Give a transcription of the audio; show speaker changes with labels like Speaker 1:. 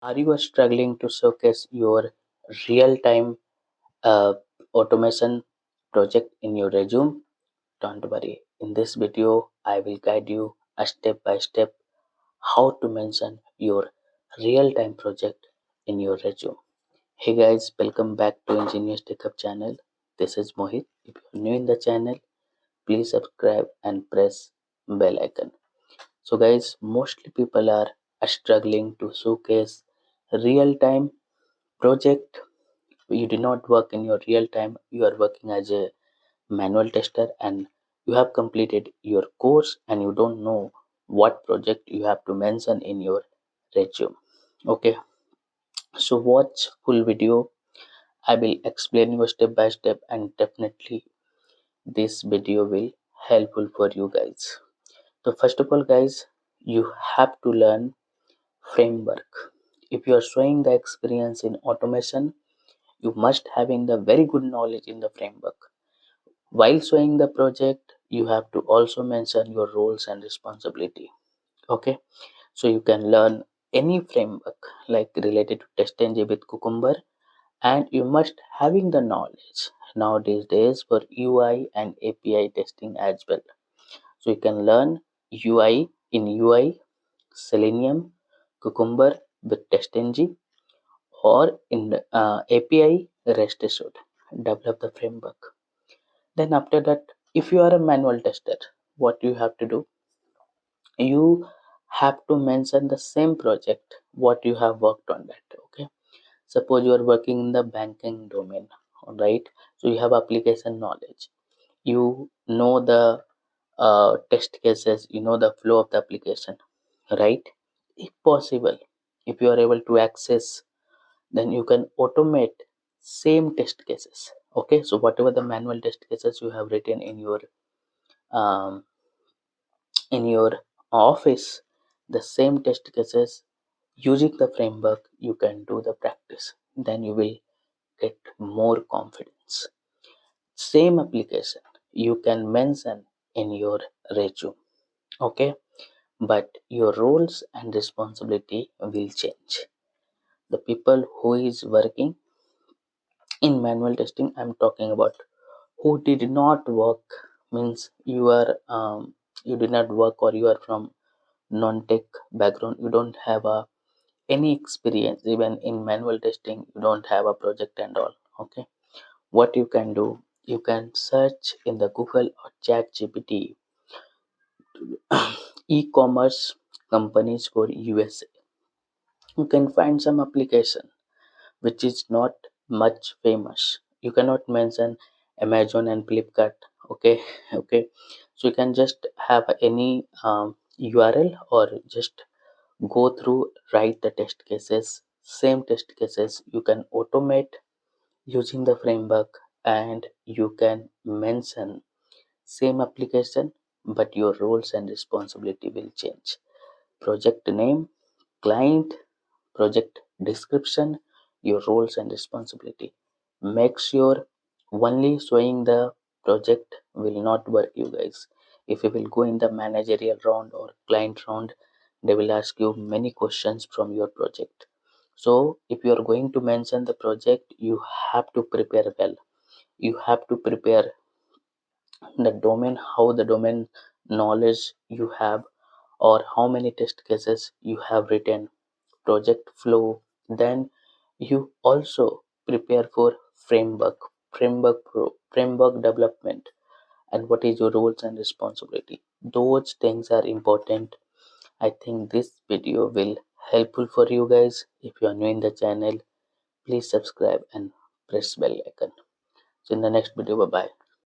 Speaker 1: Are you struggling to showcase your real-time uh, automation project in your resume? Don't worry. In this video, I will guide you a step by step how to mention your real-time project in your resume. Hey guys, welcome back to Engineers Tech channel. This is Mohit. If you're new in the channel, please subscribe and press bell icon. So guys, mostly people are struggling to showcase real-time project. You do not work in your real time, you are working as a manual tester, and you have completed your course and you don't know what project you have to mention in your resume. Okay, so watch full video. I will explain you step by step, and definitely this video will helpful for you guys. So first of all guys, you have to learn framework. If you are showing the experience in automation, you must having the very good knowledge in the framework. While showing the project, you have to also mention your roles and responsibility. Okay, so you can learn any framework like related to test engine with Cucumber, and you must having the knowledge now these days for UI and API testing as well. So you can learn UI, Selenium, Cucumber with test engine, or in the API REST assured. Develop the framework. Then after that, if you are a manual tester, what you have to do, you have to mention the same project what you have worked on that. Okay, suppose you are working in the banking domain, all right? So you have application knowledge, you know the test cases, you know the flow of the application, right? If possible, if you are able to access, then you can automate same test cases. Okay, so whatever the manual test cases you have written um, in your office, the same test cases using the framework you can do the practice, then you will get more confidence. Same application you can mention in your resume. Okay, but your roles and responsibility will change. The people who is working in manual testing, I'm talking about who did not work, means you did not work, or you are from non-tech background, you don't have any experience even in manual testing, you don't have a project and all. Okay, what you can do, you can search in the Google or Chat GPT e-commerce companies for USA. You can find some application which is not much famous. You cannot mention Amazon and Flipkart. Okay, okay. So you can just have any URL, or just go through, write the test cases. Same test cases you can automate using the framework, and you can mention same application, but your roles and responsibility will change. Project name, client, project description, your roles and responsibility. Make sure only showing the project will not work, you guys. If you will go in the managerial round or client round, they will ask you many questions from your project. So if you are going to mention the project, you have to prepare well. You have to prepare the domain, how the domain knowledge you have, or how many test cases you have written, project flow. Then you also prepare for framework development, and what is your roles and responsibility. Those things are important. I think this video will helpful for you guys. If you are new in the channel, please subscribe and press bell icon. So in the next video, bye bye.